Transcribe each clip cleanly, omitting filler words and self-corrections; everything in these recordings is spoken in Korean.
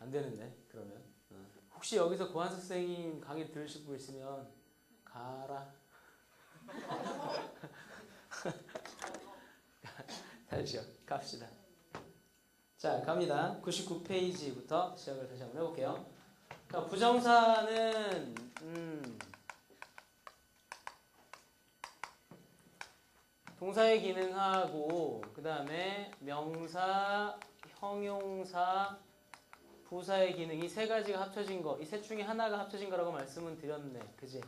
안 되는데 그러면 혹시 여기서 고한석 선생님 강의 들으실 분 있으면 가라. 다시요. 갑시다. 자, 갑니다. 99페이지부터 시작을 다시 한번 해볼게요. 자, 부정사는 동사의 기능하고 그 다음에 명사, 형용사, 부사의 기능 이 세 가지가 합쳐진 거, 이 셋 중에 하나가 합쳐진 거라고 말씀은 드렸네. 그지?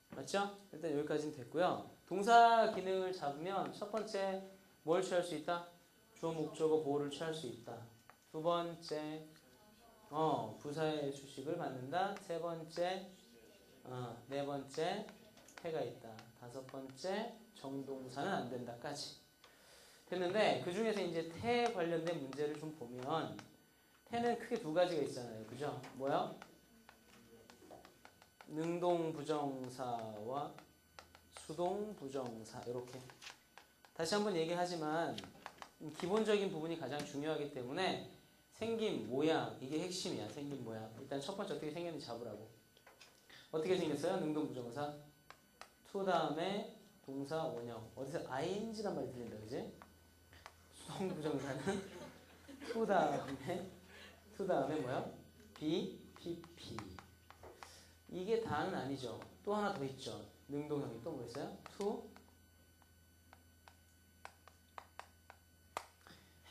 맞죠? 일단 여기까지는 됐고요. 동사 기능을 잡으면 첫 번째 뭘 취할 수 있다? 주어 목적어 보호를 취할 수 있다. 두 번째 부사의 주식을 받는다. 세 번째 네 번째 해가 있다. 다섯 번째 정동사는 안 된다까지 됐는데 그 중에서 이제 태 관련된 문제를 좀 보면 태는 크게 두 가지가 있잖아요. 그죠? 뭐야? 능동 부정사와 수동 부정사 이렇게 다시 한번 얘기하지만 기본적인 부분이 가장 중요하기 때문에 생긴 모양 이게 핵심이야. 생긴 모양 일단 첫 번째 어떻게 생겼는지 잡으라고. 어떻게 생겼어요? 능동 부정사 to 다음에 동사 원형 어디서 ing란 말이 들린다. 그지? 수동 부정사는 to 다음에 뭐야? bpp 이게 다는 아니죠. 또 하나 더 있죠. 능동형이 또 뭐 있어요? to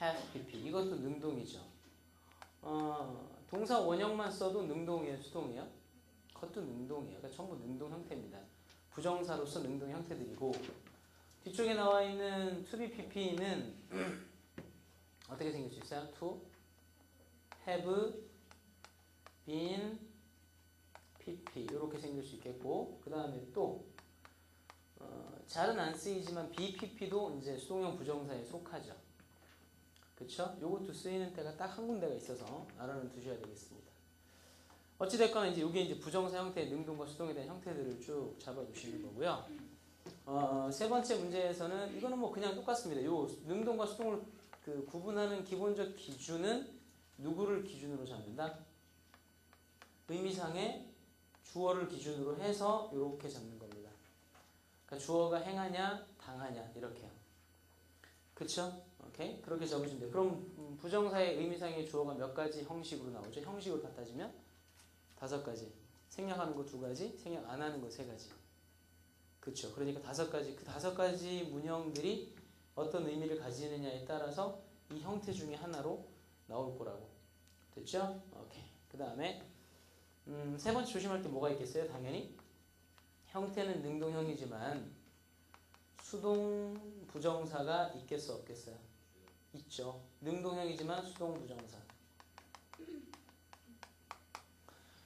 have pp 이것도 능동이죠. 동사 원형만 써도 능동이에요? 수동이에요? 그것도 능동이에요. 그러니까 전부 능동 형태입니다. 부정사로서 능동 형태들이고 뒤쪽에 나와 있는 to be pp는 어떻게 생길 수 있어요? to have been pp 이렇게 생길 수 있겠고 그 다음에 또 잘은 안 쓰이지만 bpp도 이제 수동형 부정사에 속하죠. 그쵸? 요것도 쓰이는 때가 딱 한 군데가 있어서 알아는 두셔야 되겠습니다. 어찌됐거나 이제 이게 이제 부정사 형태의 능동과 수동에 대한 형태들을 쭉 잡아주시는 거고요. 세 번째 문제에서는 이거는 뭐 그냥 똑같습니다. 요 능동과 수동을 그 구분하는 기본적 기준은 누구를 기준으로 잡는다? 의미상의 주어를 기준으로 해서 이렇게 잡는 겁니다. 그러니까 주어가 행하냐, 당하냐 이렇게요. 그쵸? 오케이? 그렇게 잡으시면 돼요. 그럼 부정사의 의미상의 주어가 몇 가지 형식으로 나오죠? 형식으로 다 따지면 5가지. 생략하는 거 2가지, 생략 안 하는 거 3가지. 그쵸? 그러니까 5가지. 그 5가지 문형들이 어떤 의미를 가지느냐에 따라서 이 형태 중에 하나로 나올 거라고. 됐죠? 오케이. 그 다음에 세 번째 조심할 게 뭐가 있겠어요? 당연히 형태는 능동형이지만 수동 부정사가 있겠어 없겠어요? 있죠. 능동형이지만 수동 부정사.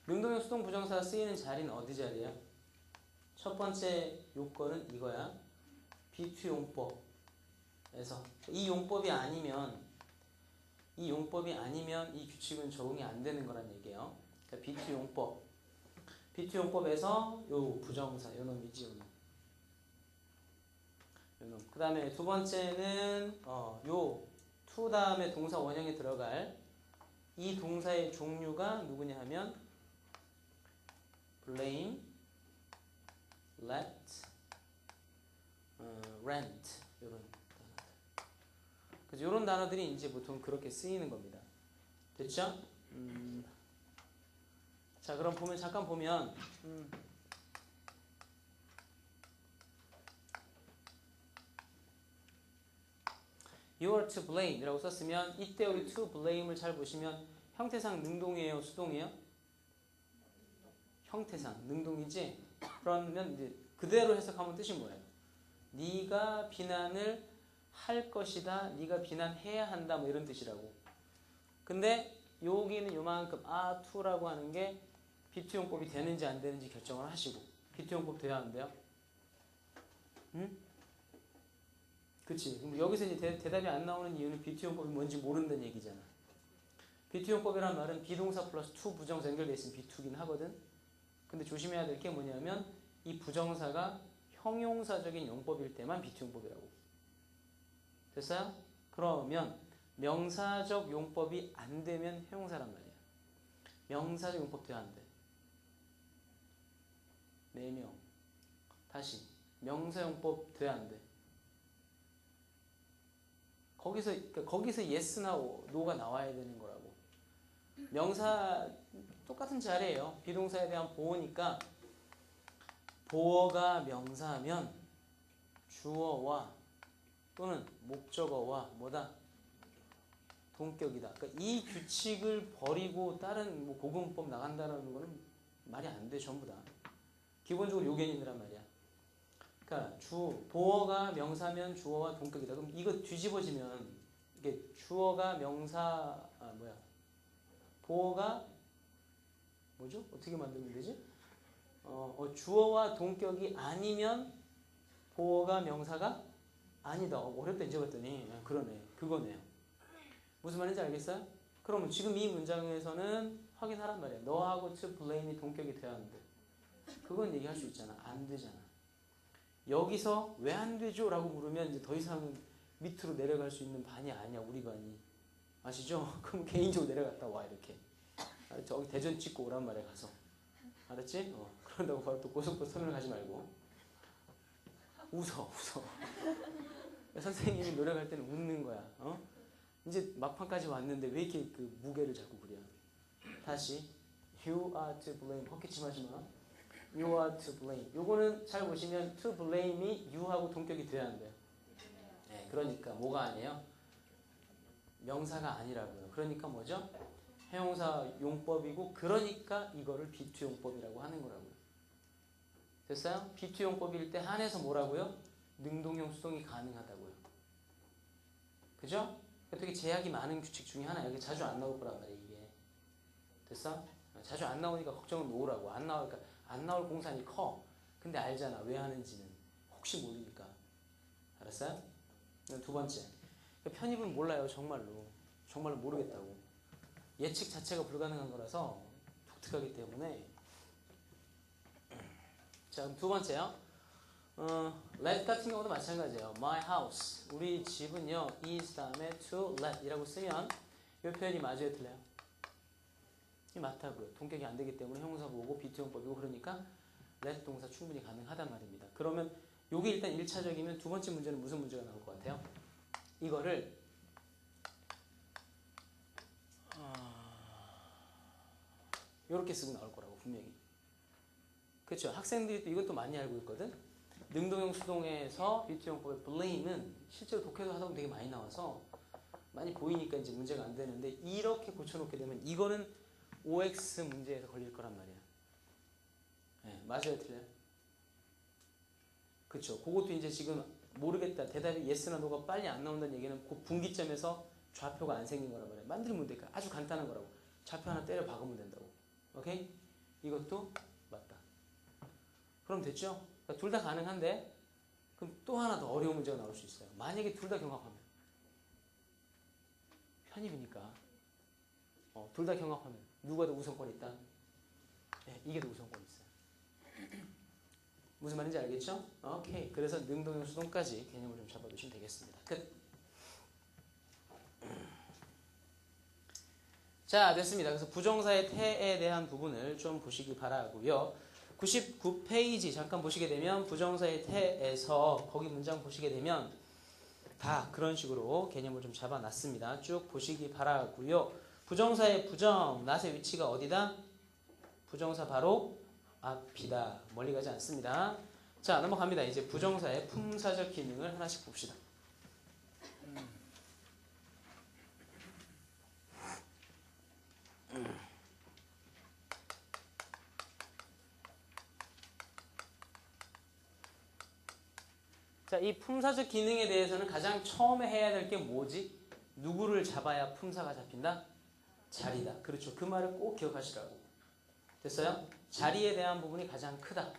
능동형 수동 부정사가 쓰이는 자리는 어디 자리야? 첫 번째 요건은 이거야. 비투 용법에서 이 용법이 아니면 이 규칙은 적용이 안 되는 거란 얘기예요. 그러니까 비투 용법에서 요 부정사 요 놈이지 요 놈. 그 다음에 두 번째는 요 to 다음에 동사 원형에 들어갈 이 동사의 종류가 누구냐 하면 blame, let, rent 이런 단어들. 그래서 이런 단어들이 이제 보통 그렇게 쓰이는 겁니다. 됐죠? 자, 그럼 잠깐 보면 You are to blame 이라고 썼으면 이때 우리 to blame을 잘 보시면 형태상 능동이에요? 수동이에요? 형태상 능동이지? 그러면 이제 그대로 해석하면 뜻이 뭐예요? 네가 비난을 할 것이다. 네가 비난해야 한다. 뭐 이런 뜻이라고. 근데 여기는 요만큼 to라고 하는 게 비투용법이 되는지 안 되는지 결정을 하시고 비투용법 돼야 하는데요. 응? 그치? 그럼 여기서 이제 대답이 안 나오는 이유는 비투용법이 뭔지 모른다는 얘기잖아. 비투용법이란 말은 비동사 플러스 to 부정사 연결되어 있으면 비투긴 하거든. 근데 조심해야 될 게 뭐냐면 이 부정사가 형용사적인 용법일 때만 비투용법이라고. 됐어요? 그러면 명사적 용법이 안 되면 형용사란 말이야. 명사적 용법 돼야 안 돼. 4명. 다시. 명사 용법 돼야 안 돼. 거기서 yes나 no가 나와야 되는 거라고. 명사 똑같은 자리예요. 비동사에 대한 보어니까 보어가 명사하면 주어와 또는 목적어와 뭐다? 동격이다. 그러니까 이 규칙을 버리고 다른 뭐 고급문법 나간다는 거는 말이 안 돼. 전부 다. 기본적으로 요견이란 말이야. 그러니까 보어가 명사면 주어와 동격이다. 그럼 이거 뒤집어지면 이게 주어가 명사 보어가 뭐죠? 어떻게 만들면 되지? 주어와 동격이 아니면 보어가 명사가 아니다. 어렵다 이제 봤더니 그러네. 그거네요. 무슨 말인지 알겠어요? 그러면 지금 이 문장에서는 확인하란 말이야. 너하고 to blame이 동격이 돼야 하는데 그건 얘기할 수 있잖아. 안 되잖아. 여기서 왜 안 되죠? 라고 물으면 이제 더 이상은 밑으로 내려갈 수 있는 반이 아니야. 우리 반이. 아시죠? 그럼 개인적으로 내려갔다 와 이렇게. 저기 대전 찍고 오란 말이야 가서. 알았지? 그런다고 바로 또 고속버스 터미널 가지 말고. 웃어. 선생님이 노력할 때는 웃는 거야. 이제 막판까지 왔는데 왜 이렇게 그 무게를 자꾸 부려. 다시 You are to blame. 헛기침하지 마. You are to blame. 요거는 잘 보시면 to blame이 you하고 동격이 돼야 한대요. 네, 그러니까 뭐가 아니에요? 명사가 아니라고요. 그러니까 뭐죠? 형용사 용법이고 그러니까 이거를 B2 용법이라고 하는 거라고요. 됐어요? B2 용법일 때 한해서 뭐라고요? 능동형 수동이 가능하다고요. 그죠? 되게 제약이 많은 규칙 중에 하나예요. 이게 자주 안 나올 거란 말이에요. 이게. 됐어? 자주 안 나오니까 걱정은 놓으라고. 안 나올 공산이 커. 근데 알잖아. 왜 하는지는. 혹시 모르니까. 알았어요? 두 번째. 편입은 몰라요. 정말로. 정말로 모르겠다고. 예측 자체가 불가능한 거라서 독특하기 때문에. 자, 그럼 두 번째요. let 같은 경우도 마찬가지예요. My house. 우리 집은요. is 다음에 to let 이라고 쓰면 이 표현이 맞아요? 틀려요? 이 맞다고요. 동격이 안 되기 때문에 형용사 보고 비투용법이고 그러니까 let 동사 충분히 가능하단 말입니다. 그러면 요게 일단 1차적이면 두 번째 문제는 무슨 문제가 나올 것 같아요? 이거를 요렇게 쓰고 나올 거라고 분명히. 그렇죠. 학생들이 또 이것도 많이 알고 있거든. 능동형 수동에서 비투용법의 blame은 실제로 독해도 하다 보면 되게 많이 나와서 많이 보이니까 이제 문제가 안 되는데 이렇게 고쳐놓게 되면 이거는 OX 문제에서 걸릴 거란 말이야. 네, 맞아요, 틀려요? 그렇죠. 그것도 이제 지금 모르겠다. 대답이 yes나 no가 빨리 안 나온다는 얘기는 그 분기점에서 좌표가 안 생긴 거란 말이야. 만들면 되니까 아주 간단한 거라고. 좌표 하나 때려 박으면 된다고. 오케이? 이것도 맞다. 그럼 됐죠? 그러니까 둘 다 가능한데 그럼 또 하나 더 어려운 문제가 나올 수 있어요. 만약에 둘 다 경합하면 편입이니까 둘 다 경합하면 누가 더 우선권이 있다? 네, 이게 더 우선권이 있어요. 무슨 말인지 알겠죠? 오케이. 그래서 능동형 수동까지 개념을 좀 잡아두시면 되겠습니다. 끝. 자, 됐습니다. 그래서 부정사의 태에 대한 부분을 좀 보시기 바라고요. 99페이지 잠깐 보시게 되면 부정사의 태에서 거기 문장 보시게 되면 다 그런 식으로 개념을 좀 잡아놨습니다. 쭉 보시기 바라고요. 부정사의 부정, 낫의 위치가 어디다? 부정사 바로 앞이다. 멀리 가지 않습니다. 자, 넘어갑니다. 이제 부정사의 품사적 기능을 하나씩 봅시다. 자, 이 품사적 기능에 대해서는 가장 처음에 해야 될 게 뭐지? 누구를 잡아야 품사가 잡힌다? 자리다. 그렇죠. 그 말을 꼭 기억하시라고. 됐어요? 자리에 대한 부분이 가장 크다.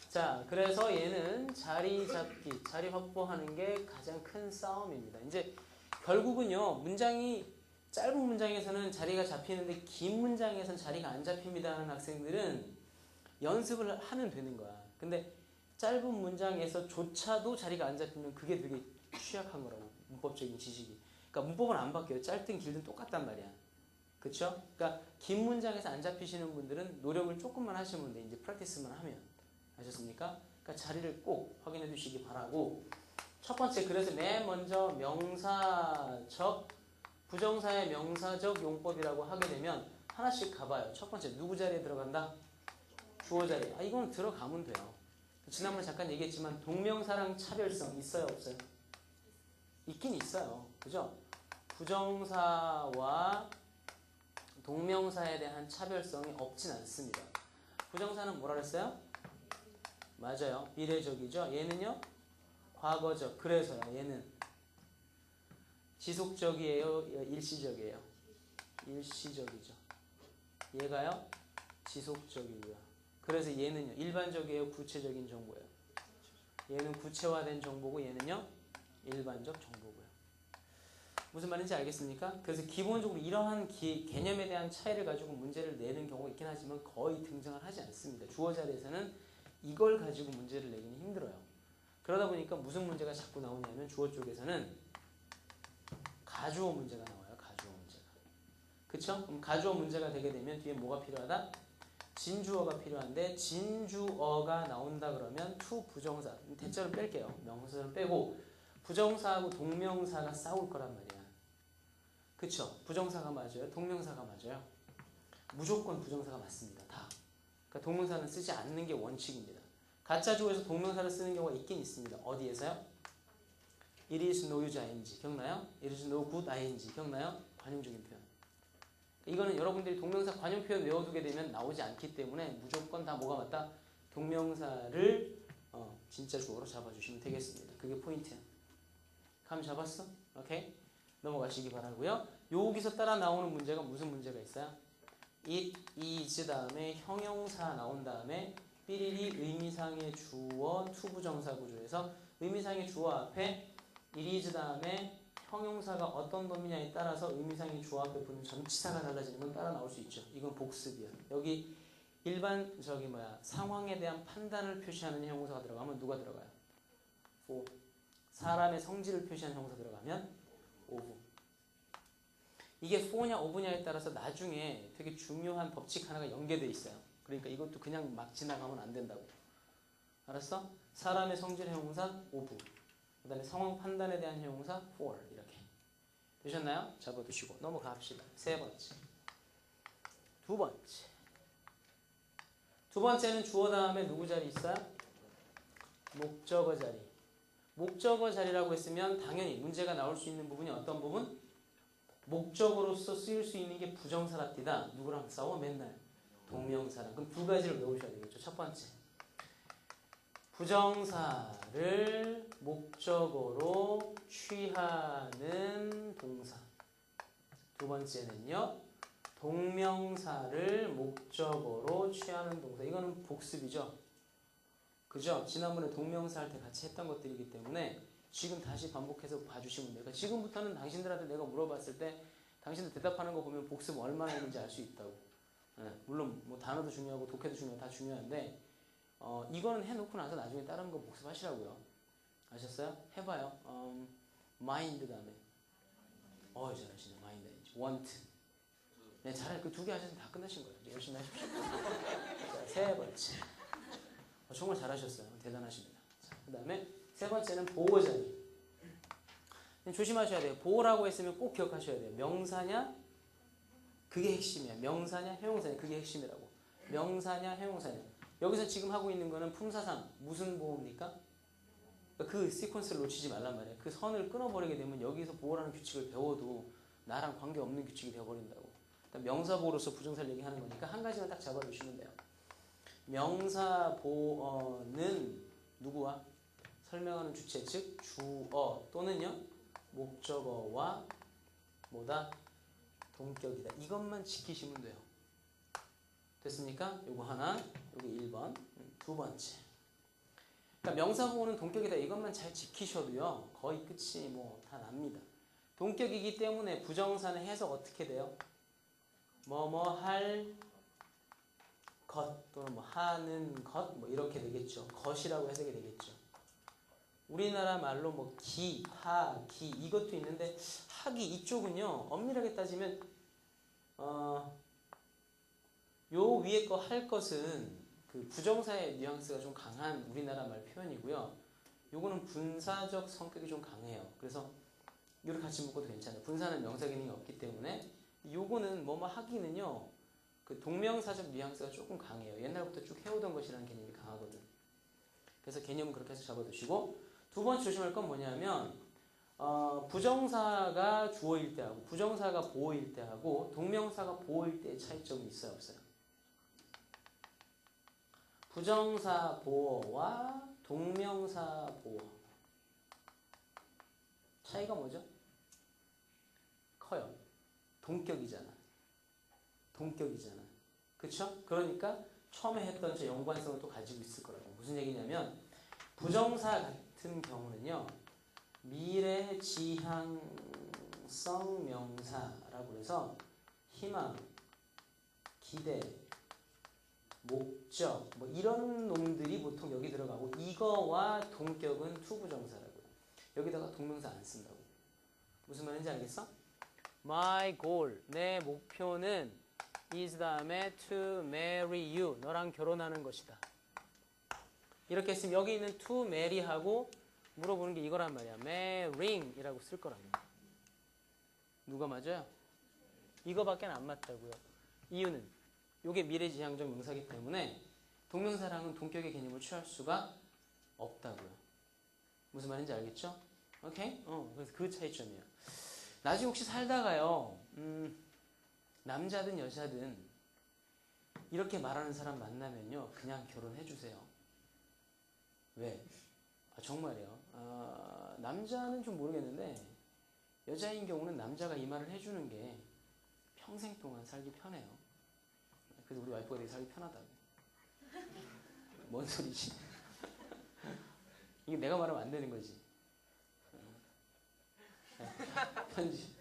자, 그래서 얘는 자리 잡기, 자리 확보하는 게 가장 큰 싸움입니다. 이제 결국은요, 문장이 짧은 문장에서는 자리가 잡히는데 긴 문장에서는 자리가 안 잡힙니다 하는 학생들은 연습을 하면 되는 거야. 근데 짧은 문장에서조차도 자리가 안 잡히면 그게 되게 취약한 거라고. 문법적인 지식이. 그러니까 문법은 안 바뀌어요. 짧든 길든 똑같단 말이야. 그쵸? 그러니까 긴 문장에서 안 잡히시는 분들은 노력을 조금만 하시면 돼. 이제 프랙티스만 하면. 아셨습니까? 그러니까 자리를 꼭 확인해 주시기 바라고. 첫 번째, 그래서 맨 먼저 명사적, 부정사의 명사적 용법이라고 하게 되면 하나씩 가봐요. 첫 번째, 누구 자리에 들어간다? 주어 자리에. 이건 들어가면 돼요. 지난번에 잠깐 얘기했지만 동명사랑 차별성 있어요, 없어요? 있긴 있어요. 그죠? 부정사와 동명사에 대한 차별성이 없진 않습니다. 부정사는 뭐라 그랬어요? 맞아요. 미래적이죠. 얘는요? 과거적. 그래서요. 얘는 지속적이에요? 일시적이에요? 일시적이죠. 얘가요? 지속적이고요. 그래서 얘는요? 일반적이에요? 구체적인 정보예요? 얘는 구체화된 정보고 얘는요? 일반적 정보고요. 무슨 말인지 알겠습니까? 그래서 기본적으로 이러한 개념에 대한 차이를 가지고 문제를 내는 경우가 있긴 하지만 거의 등장을 하지 않습니다. 주어 자리에서는 이걸 가지고 문제를 내기는 힘들어요. 그러다 보니까 무슨 문제가 자꾸 나오냐면 주어 쪽에서는 가주어 문제가 나와요. 가주어 문제가. 그쵸? 그럼 가주어 문제가 되게 되면 뒤에 뭐가 필요하다? 진주어가 필요한데 진주어가 나온다 그러면 to 부정사, 대자를 뺄게요. 명사를 빼고 부정사하고 동명사가 싸울 거란 말이야. 그쵸? 부정사가 맞아요? 동명사가 맞아요? 무조건 부정사가 맞습니다. 다. 그러니까 동명사는 쓰지 않는 게 원칙입니다. 가짜주어에서 동명사를 쓰는 경우가 있긴 있습니다. 어디에서요? It is no use ing. 기억나요? It is no good ing. 기억나요? 관용적인 표현. 이거는 여러분들이 동명사 관용 표현 외워두게 되면 나오지 않기 때문에 무조건 다 뭐가 맞다? 동명사를 진짜 주어로 잡아주시면 되겠습니다. 그게 포인트야. 감 잡았어? 오케이? 넘어가시기 바라고요. 여기서 따라 나오는 문제가 무슨 문제가 있어요? It is 다음에 형용사 나온 다음에 삐리리 의미상의 주어 투부정사 구조에서 의미상의 주어 앞에 it is 다음에 형용사가 어떤 놈이냐에 따라서 의미상의 주어 앞에 붙는 전치사가 달라지는 건 따라 나올 수 있죠. 이건 복습이야. 여기 일반 상황에 대한 판단을 표시하는 형용사가 들어가면 누가 들어가요? for. 사람의 성질을 표시하는 형용사 들어가면 of. 이게 for냐 of냐에 따라서 나중에 되게 중요한 법칙 하나가 연계되어 있어요. 그러니까 이것도 그냥 막 지나가면 안 된다고. 알았어? 사람의 성질 형용사 of. 그 다음에 상황 판단에 대한 형용사 for. 이렇게. 되셨나요? 잡아두시고 넘어갑시다. 세 번째. 두 번째. 두 번째는 주어 다음에 누구 자리 있어요? 목적어 자리. 목적어 자리라고 했으면 당연히 문제가 나올 수 있는 부분이 어떤 부분? 목적어로서 쓰일 수 있는 게 부정사랍디다. 누구랑 싸워? 맨날 동명사랑. 그럼 두 가지를 외우셔야 되겠죠. 첫 번째, 부정사를 목적어로 취하는 동사. 두 번째는요, 동명사를 목적어로 취하는 동사. 이거는 복습이죠. 그죠? 지난번에 동명사 할 때 같이 했던 것들이기 때문에 지금 다시 반복해서 봐주시면 돼요. 그러니까 지금부터는 당신들한테 내가 물어봤을 때 당신들 대답하는 거 보면 복습 얼마나 있는지 알 수 있다고. 물론 뭐 단어도 중요하고 독해도 중요하고 다 중요한데 이거는 해놓고 나서 나중에 다른 거 복습하시라고요. 아셨어요? 해봐요. mind 다음에 잘하시네. mind, want. 네, 잘해. 그 두 개 하셔서 다 끝나신 거예요. 이제 열심히 하십시오. 자, 세 번째. 정말 잘하셨어요. 대단하십니다. 그 다음에 세 번째는 보호 자리. 조심하셔야 돼요. 보호라고 했으면 꼭 기억하셔야 돼요. 명사냐? 그게 핵심이야. 명사냐? 형용사냐? 그게 핵심이라고. 명사냐? 형용사냐? 여기서 지금 하고 있는 거는 품사상 무슨 보호입니까? 그 시퀀스를 놓치지 말란 말이에요. 그 선을 끊어버리게 되면 여기서 보호라는 규칙을 배워도 나랑 관계없는 규칙이 되어버린다고. 명사 보호로서 부정사를 얘기하는 거니까 한 가지만 딱 잡아두시면 돼요. 명사 보어는 누구와? 설명하는 주체, 즉 주어 또는요 목적어와 뭐다? 동격이다. 이것만 지키시면 돼요. 됐습니까? 요거 하나, 요게 1번. 두 번째. 그러니까 명사 보어는 동격이다. 이것만 잘 지키셔도요 거의 끝이 뭐 다 납니다. 동격이기 때문에 부정사는 해석 어떻게 돼요? 뭐뭐 할 것 또는 뭐 하는 것 뭐 이렇게 되겠죠. 것이라고 해석이 되겠죠. 우리나라 말로 뭐 기, 하, 기 이것도 있는데 하기 이쪽은요 엄밀하게 따지면 요 위에 거 할 것은 그 부정사의 뉘앙스가 좀 강한 우리나라 말 표현이고요. 요거는 분사적 성격이 좀 강해요. 그래서 이걸 같이 묶어도 괜찮아요. 분사는 명사 기능이 없기 때문에 요거는 뭐뭐 하기는요 그 동명사적 뉘앙스가 조금 강해요. 옛날부터 쭉 해오던 것이라는 개념이 강하거든. 그래서 개념은 그렇게 해서 잡아두시고 두 번째 조심할 건 뭐냐면 부정사가 주어일 때하고 부정사가 보어일 때하고 동명사가 보어일 때의 차이점이 있어요 없어요? 부정사 보어와 동명사 보어 차이가 뭐죠? 커요. 동격이잖아. 동격이잖아. 그쵸? 그러니까 처음에 했던 저 연관성을 또 가지고 있을 거라고. 무슨 얘기냐면 부정사 같은 경우는요. 미래 지향성 명사라고 해서 희망, 기대, 목적 뭐 이런 놈들이 보통 여기 들어가고 이거와 동격은 투부정사라고요. 여기다가 동명사 안 쓴다고. 무슨 말인지 알겠어? My goal, 내 목표는 is 다음에 to marry you, 너랑 결혼하는 것이다. 이렇게 했으면 여기 있는 to marry하고 물어보는 게 이거란 말이야. marrying 이라고 쓸 거라고. 누가 맞아요? 이거밖에 안 맞다고요. 이유는 이게 미래지향적 명사이기 때문에 동명사랑은 동격의 개념을 취할 수가 없다고요. 무슨 말인지 알겠죠? 오케이? 그래서 그 차이점이에요. 나중에 혹시 살다가요, 남자든 여자든 이렇게 말하는 사람 만나면요, 그냥 결혼해주세요. 왜? 정말이요. 남자는 좀 모르겠는데 여자인 경우는 남자가 이 말을 해주는 게 평생 동안 살기 편해요. 그래서 우리 와이프가 되게 살기 편하다고. 뭔 소리지? 이게 내가 말하면 안 되는 거지. 편지.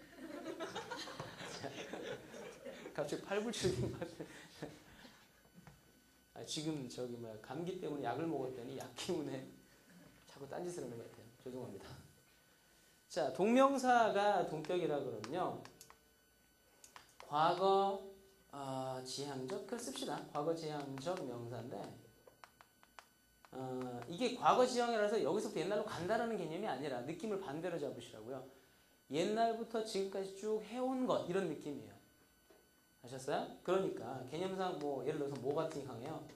갑자기 팔불출인 맛을. 지금 저기 뭐야 감기 때문에 약을 먹었더니 약 기운에 자꾸 딴짓을 하는 것 같아요. 죄송합니다. 자, 동명사가 동격이라 그러면요. 과거 지향적, 그걸 씁시다. 과거 지향적 명사인데 이게 과거 지향이라서 여기서부터 옛날로 간다라는 개념이 아니라 느낌을 반대로 잡으시라고요. 옛날부터 지금까지 쭉 해온 것 이런 느낌이에요. 아셨어요? 그러니까 개념상 뭐 예를 들어서 뭐 같은 게 강해요.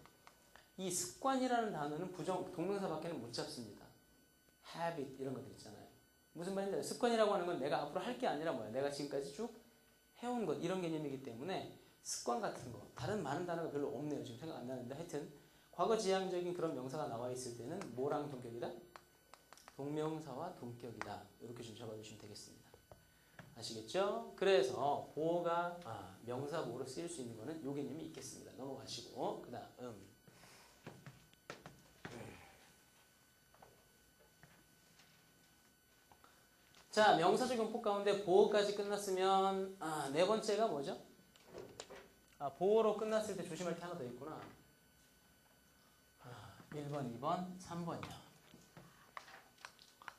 이 습관이라는 단어는 동명사밖에는 못 잡습니다. habit 이런 것들 있잖아요. 무슨 말인지 알아요? 습관이라고 하는 건 내가 앞으로 할 게 아니라 뭐야? 내가 지금까지 쭉 해온 것 이런 개념이기 때문에 습관 같은 거 다른 많은 단어가 별로 없네요. 지금 생각 안 나는데 하여튼 과거 지향적인 그런 명사가 나와 있을 때는 뭐랑 동격이다? 동명사와 동격이다. 이렇게 좀 적어주시면 되겠습니다. 아시겠죠? 그래서 보어가 명사 보어로 쓰일 수 있는 거는 요 개념이 있겠습니다. 넘어가시고 그 다음 자, 명사적 용법 가운데 보어까지 끝났으면 네 번째가 뭐죠? 보어로 끝났을 때 조심할 게 하나 더 있구나. 1번, 2번, 3번이요.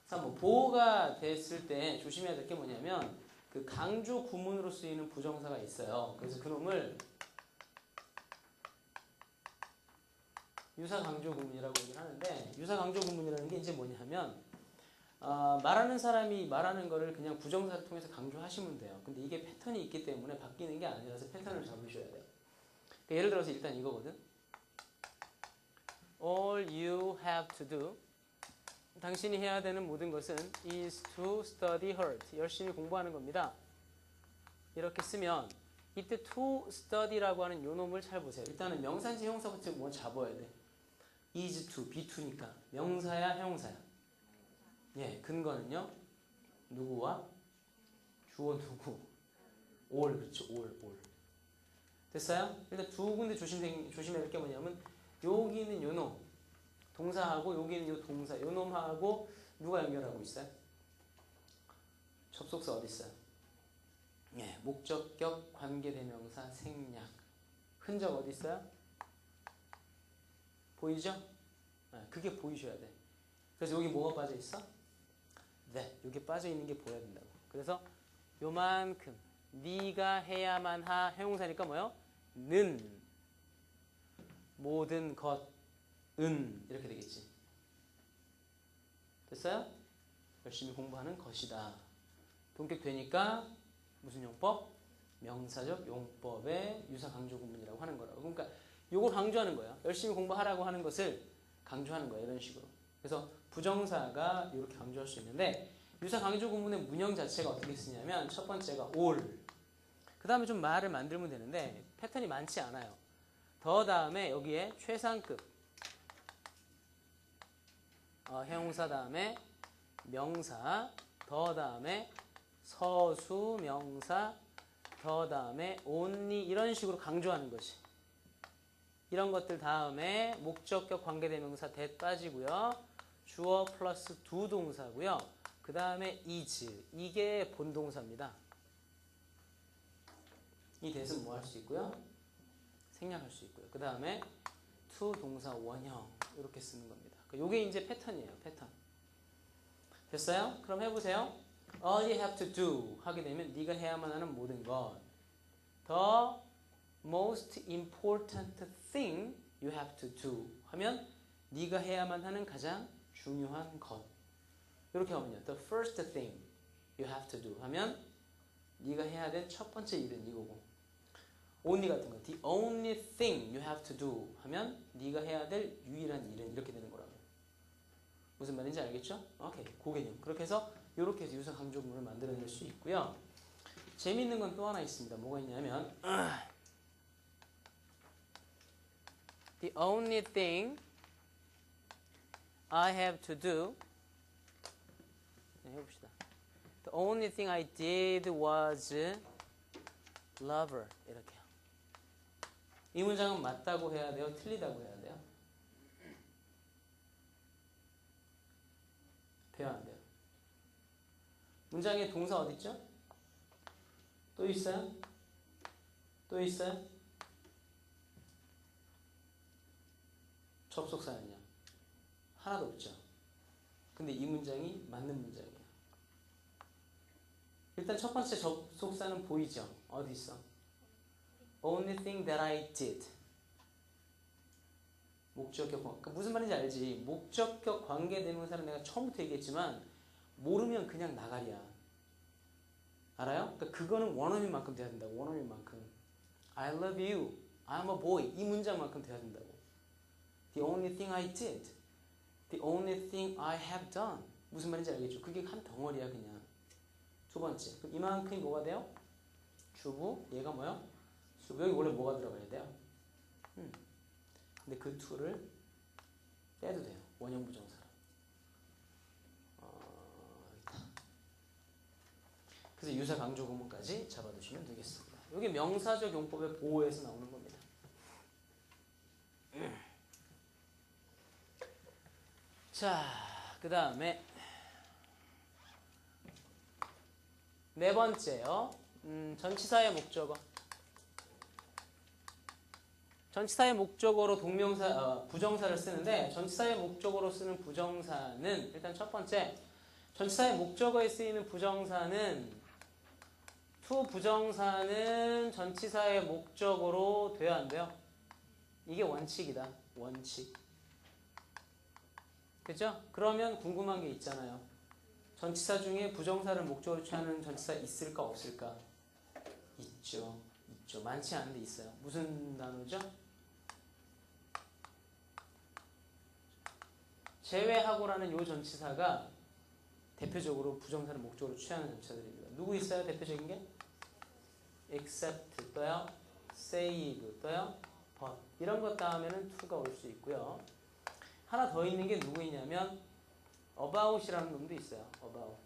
3번. 보어가 됐을 때 조심해야 될 게 뭐냐면 그 강조 구문으로 쓰이는 부정사가 있어요. 그래서 그놈을 유사 강조 구문이라고 얘기를 하는데 유사 강조 구문이라는 게 이제 뭐냐면 말하는 사람이 말하는 거를 그냥 부정사를 통해서 강조하시면 돼요. 근데 이게 패턴이 있기 때문에 바뀌는 게 아니라서 패턴을 잡으셔야 돼요. 그러니까 예를 들어서 일단 이거거든. All you have to do. 당신이 해야 되는 모든 것은 is to study hard. 열심히 공부하는 겁니다. 이렇게 쓰면 이때 to study라고 하는 요 놈을 잘 보세요. 일단은 명사인지 형용사부터 뭐 잡아야 돼. is to, be to니까 명사야 형용사야. 예, 근거는요. 누구와? 주어 누구. all, 그렇죠. all. 됐어요? 일단 두 군데 조심해야 할 게 뭐냐면 여기는 요 놈. 동사하고 여기는 요 동사. 요 놈하고 누가 연결하고 있어요? 접속사 어디 있어요? 예, 목적격, 관계대명사, 생략. 흔적 어디 있어요? 보이죠? 그게 보이셔야 돼. 그래서 여기 뭐가 빠져 있어? that. 여기 빠져 있는 게 보여야 된다고. 그래서 요만큼 네가 해야만 하 형용사니까 뭐요? 는 모든 것은 이렇게 되겠지. 됐어요? 열심히 공부하는 것이다. 동격 되니까 무슨 용법? 명사적 용법의 유사 강조 구문이라고 하는 거라고. 그러니까 요걸 강조하는 거예요. 열심히 공부하라고 하는 것을 강조하는 거예요. 이런 식으로. 그래서 부정사가 이렇게 강조할 수 있는데 유사 강조 구문의 문형 자체가 어떻게 쓰냐면 첫 번째가 all. 그 다음에 좀 말을 만들면 되는데 패턴이 많지 않아요. 더 다음에 여기에 최상급 형용사 다음에 명사 더 다음에 서수 명사 더 다음에 only 이런 식으로 강조하는 것이. 이런 것들 다음에 목적격 관계대명사 that 빠지고요. 주어 플러스 두 동사고요. 그 다음에 is 이게 본동사입니다. 이 that은 뭐 할 수 있고요? 생략할 수 있고요. 그 다음에 to 동사 원형 이렇게 쓰는 겁니다. 이게 이제 패턴이에요. 패턴. 됐어요? 그럼 해보세요. All you have to do 하게 되면 네가 해야만 하는 모든 것. The most important thing you have to do 하면 네가 해야만 하는 가장 중요한 것. 이렇게 하면요. The first thing you have to do 하면 네가 해야 될 첫 번째 일은 이거고. only 같은 거. The only thing you have to do 하면 네가 해야 될 유일한 일은 이렇게 되는 거라고요. 무슨 말인지 알겠죠? 오케이. 그 개념. 그렇게 해서 이렇게 해서 유사 강조문을 만들어낼 수 있고요. 재미있는 건 또 하나 있습니다. 뭐가 있냐면 The only thing I have to do 네, 해봅시다. The only thing I did was love her. 이렇게요. 이 문장은 맞다고 해야 돼요? 틀리다고 해야 돼요? 돼요? 안 돼요? 문장에 동사 어디 있죠? 또 있어요? 또 있어요? 접속사는요? 하나도 없죠. 근데 이 문장이 맞는 문장이에요. 일단 첫 번째 접속사는 보이죠? 어디 있어? Only thing that I did. 목적격 그러니까 무슨 말인지 알지? 목적격 관계대명사는 내가 처음부터 얘기했지만 모르면 그냥 나가리야. 알아요? 그러니까 그거는 원어민만큼 돼야 된다고. 원어민만큼. I love you. I'm a boy. 이 문장만큼 돼야 된다고. The only thing I did. The only thing I have done. 무슨 말인지 알겠죠? 그게 한 덩어리야 그냥. 두 번째. 그럼 이만큼이 뭐가 돼요? 주부. 얘가 뭐요? 수부. 여기 원래 뭐가 들어가야 돼요? 근데 그 to를 빼도 돼요. 원형 부정사로. 그래서 유사 강조 구문까지 잡아두시면 되겠습니다. 이게 명사적 용법의 보호에서 나오는 겁니다. 자, 그 다음에 네 번째요. 전치사의 목적어. 전치사의 목적어로 부정사를 쓰는데 전치사의 목적어로 쓰는 부정사는 일단 첫 번째 전치사의 목적어에 쓰이는 부정사는 to 부정사는 전치사의 목적어로 돼야 안 돼요? 이게 원칙이다. 원칙. 그죠? 그러면 궁금한 게 있잖아요. 전치사 중에 부정사를 목적으로 취하는 전치사 있을까 없을까? 있죠. 있죠. 많지 않은데 있어요. 무슨 단어죠? 제외하고라는 요 전치사가 대표적으로 부정사를 목적으로 취하는 전치사들입니다. 누구 있어요? 대표적인 게? except 또요. save 또요. but 이런 것 다음에는 to가 올 수 있고요. 하나 더 있는 게 누구 있냐면 about이라는 놈도 있어요. about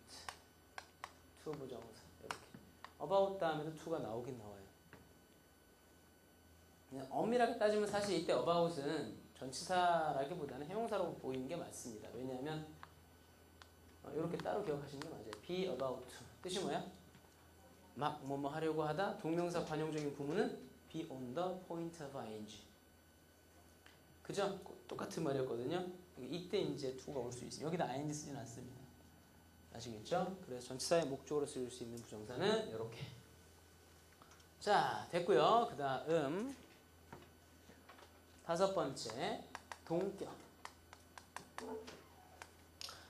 to 부정사 이렇게 about 다음에도 to가 나오긴 나와요. 그냥 엄밀하게 따지면 사실 이때 about은 전치사라기보다는 형용사로 보이는 게 맞습니다. 왜냐하면 이렇게 따로 기억하시는 게 맞아요. be about to 뜻이 뭐야? 막 뭐뭐 하려고 하다. 동명사 관용적인 구문은 be on the point of ing. 그죠? 똑같은 말이었거든요. 이때 이제 to가 올 수 있어요. 여기다 ing 쓰진 않습니다. 아시겠죠? 그래서 전치사의 목적으로 쓰일 수 있는 부정사는 이렇게. 자, 됐고요. 그 다음 다섯 번째 동격.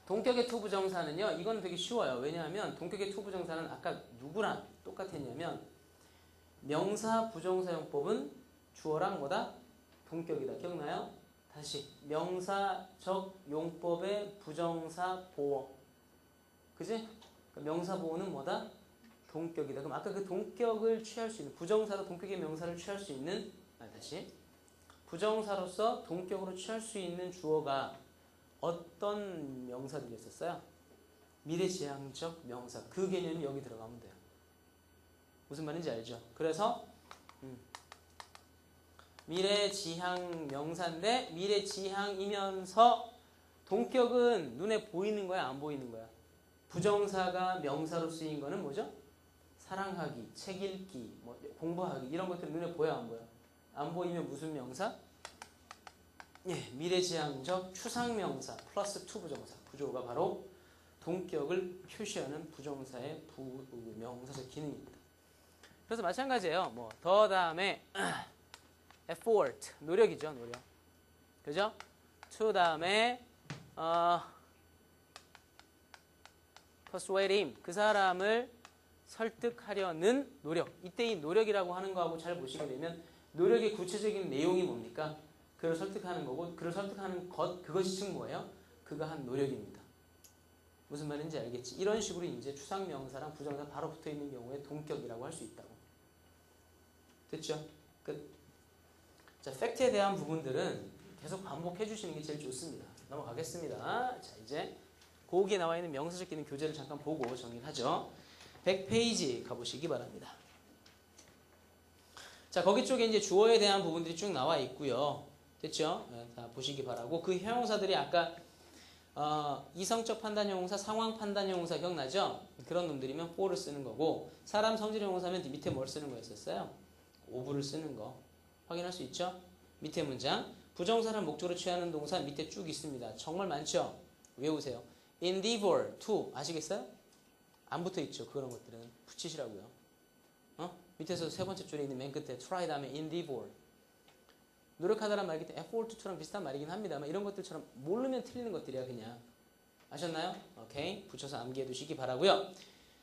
동격의 to 부정사는요. 이건 되게 쉬워요. 왜냐하면 동격의 to 부정사는 아까 누구랑 똑같았냐면 명사 부정사용법은 주어랑 뭐다? 동격이다. 기억나요? 다시 명사적 용법의 부정사 보어. 그지? 명사 보어는 뭐다? 동격이다. 그럼 아까 그 동격을 취할 수 있는 부정사로 동격의 명사를 취할 수 있는 다시 부정사로서 동격으로 취할 수 있는 주어가 어떤 명사들이었었어요? 미래지향적 명사. 그 개념이 여기 들어가면 돼요. 무슨 말인지 알죠? 그래서 미래지향 명사인데 미래지향이면서 동격은 눈에 보이는 거야? 안 보이는 거야? 부정사가 명사로 쓰인 거는 뭐죠? 사랑하기, 책 읽기, 뭐 공부하기 이런 것들 눈에 보여 안 보여? 안 보이면 무슨 명사? 예, 미래지향적 추상명사 플러스 to 부정사 구조가 바로 동격을 표시하는 부정사의 명사적 기능입니다. 그래서 마찬가지예요. 뭐 더 다음에 effort 노력이죠, 노력. 그죠? to 다음에 persuade him 그 사람을 설득하려는 노력. 이때 이 노력이라고 하는 거하고 잘 보시게 되면 노력의 구체적인 내용이 뭡니까? 그를 설득하는 거고 그를 설득하는 것 그것이 즉 뭐예요? 그가 한 노력입니다. 무슨 말인지 알겠지? 이런 식으로 이제 추상명사랑 부정사 바로 붙어 있는 경우에 동격이라고 할 수 있다고. 됐죠? 끝. 자, 팩트에 대한 부분들은 계속 반복해 주시는 게 제일 좋습니다. 넘어가겠습니다. 자, 이제 거기에 나와 있는 명사적 기능 교재를 잠깐 보고 정리를 하죠. 100페이지 가보시기 바랍니다. 자, 거기 쪽에 이제 주어에 대한 부분들이 쭉 나와 있고요. 됐죠? 다 보시기 바라고. 그 형용사들이 아까 이성적 판단 형용사, 상황 판단 형용사 기억나죠? 그런 놈들이면 for를 쓰는 거고 사람 성질 형용사면 밑에 뭘 쓰는 거였었어요? ove를 쓰는 거. 확인할 수 있죠? 밑에 문장. 부정사를 목적으로 취하는 동사 밑에 쭉 있습니다. 정말 많죠? 외우세요. endeavor to 아시겠어요? 안 붙어 있죠. 그런 것들은 붙이시라고요. 밑에서 세 번째 줄에 있는 맨 끝에 try 다음에 endeavor. 노력하다란 말이기 때문에 effort to랑 비슷한 말이긴 합니다만 이런 것들처럼 모르면 틀리는 것들이야 그냥. 아셨나요? 오케이. 붙여서 암기해 두시기 바라고요.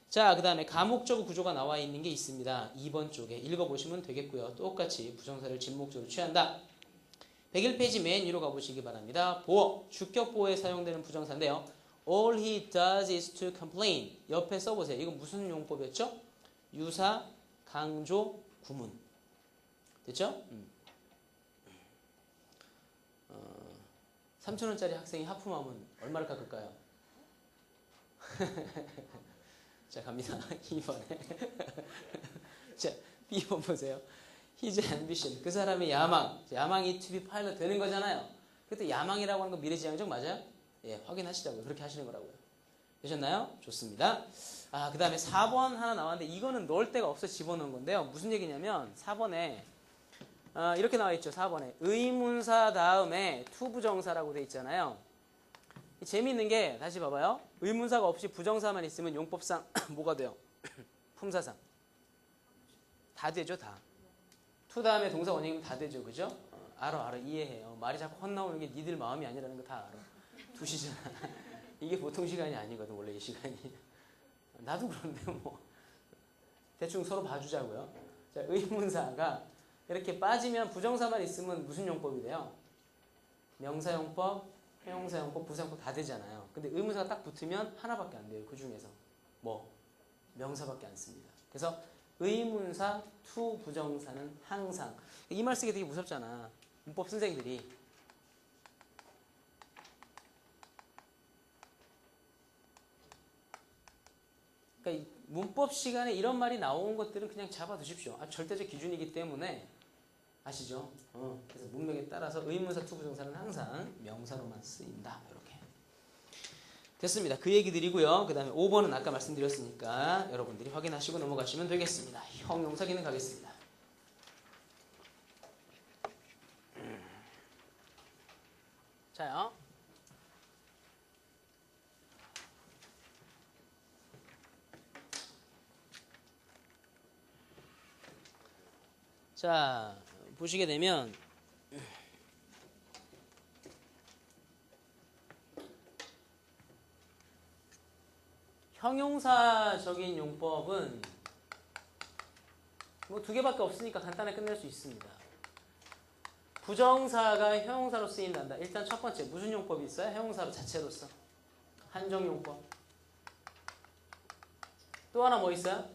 자, 그 다음에 가목적 구조가 나와 있는 게 있습니다. 2번 쪽에 읽어보시면 되겠고요. 똑같이 부정사를 진목적으로 취한다. 101페이지 맨 위로 가보시기 바랍니다. 보어, 주격 보어에 사용되는 부정사인데요. All he does is to complain. 옆에 써보세요. 이건 무슨 용법이었죠? 유사, 강조, 구문. 됐죠? 3,000원짜리 학생이 하품하면 얼마를 깎을까요? 자, 갑니다. 2번에. 자, B번 보세요. His ambition. 그 사람의 야망. 야망이 to be pilot 되는 거잖아요. 그때 야망이라고 하는 거 미래지향적 맞아요? 예, 확인하시자고요. 그렇게 하시는 거라고요. 되셨나요? 좋습니다. 그 다음에 4번 하나 나왔는데 이거는 넣을 데가 없어 집어넣은 건데요. 무슨 얘기냐면 4번에 이렇게 나와 있죠. 4번에 의문사 다음에 to 부정사라고 돼 있잖아요. 재미있는 게 다시 봐봐요. 의문사가 없이 부정사만 있으면 용법상 뭐가 돼요? 품사상 다 되죠. 다. to 다음에 동사 원형이면 다 되죠. 그죠? 알아 이해해요. 말이 자꾸 헛나오는 게 니들 마음이 아니라는 거 다 알아. 2시잖아. 이게 보통 시간이 아니거든. 원래 이 시간이. 나도 그런데 뭐 대충 서로 봐주자고요. 자, 의문사가 이렇게 빠지면 부정사만 있으면 무슨 용법이 돼요? 명사용법, 형용사용법, 부사용법 다 되잖아요. 근데 의문사가 딱 붙으면 하나밖에 안 돼요. 그 중에서 뭐? 명사밖에 안 씁니다. 그래서 의문사, to 부정사는 항상 이 말 쓰기 되게 무섭잖아. 문법 선생님들이. 그러니까 문법 시간에 이런 말이 나온 것들은 그냥 잡아두십시오. 절대적 기준이기 때문에 아시죠? 그래서 문맥에 따라서 의문사 to 부정사는 항상 명사로만 쓰인다. 이렇게 됐습니다. 그 얘기 드리고요. 그 다음에 5번은 아까 말씀드렸으니까 여러분들이 확인하시고 넘어가시면 되겠습니다. 형용사 기능 가겠습니다. 자요. 자, 보시게 되면 형용사적인 용법은 뭐 두 개밖에 없으니까 간단하게 끝낼 수 있습니다. 부정사가 형용사로 쓰인단다. 일단 첫 번째 무슨 용법이 있어요? 형용사로 자체로서. 한정용법. 또 하나 뭐 있어요?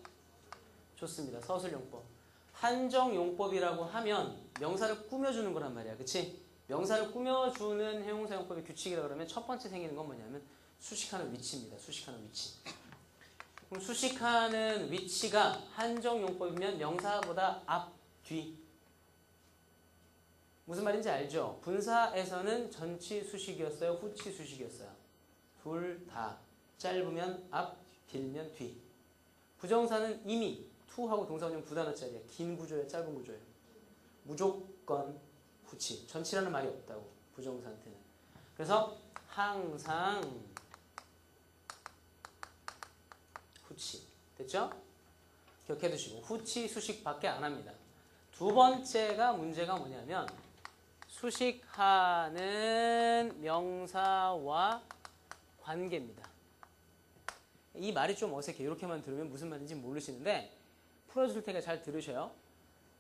좋습니다. 서술용법. 한정용법이라고 하면 명사를 꾸며주는 거란 말이야. 그치? 명사를 꾸며주는 형용사용법의 규칙이라 그러면 첫 번째 생기는 건 뭐냐면 수식하는 위치입니다. 수식하는 위치. 그럼 수식하는 위치가 한정용법이면 명사보다 앞, 뒤. 무슨 말인지 알죠? 분사에서는 전치 수식이었어요? 후치 수식이었어요? 둘 다. 짧으면 앞, 길면 뒤. 부정사는 이미 to하고 동사원형 두 단어짜리야. 긴 구조예요? 짧은 구조예요? 무조건 후치. 전치라는 말이 없다고. 부정사한테는. 그래서 항상 후치. 됐죠? 기억해 두시고 후치 수식밖에 안 합니다. 두 번째가 문제가 뭐냐면 수식하는 명사와 관계입니다. 이 말이 좀 어색해. 이렇게만 들으면 무슨 말인지 모르시는데 풀어줄 테니까 잘 들으셔요.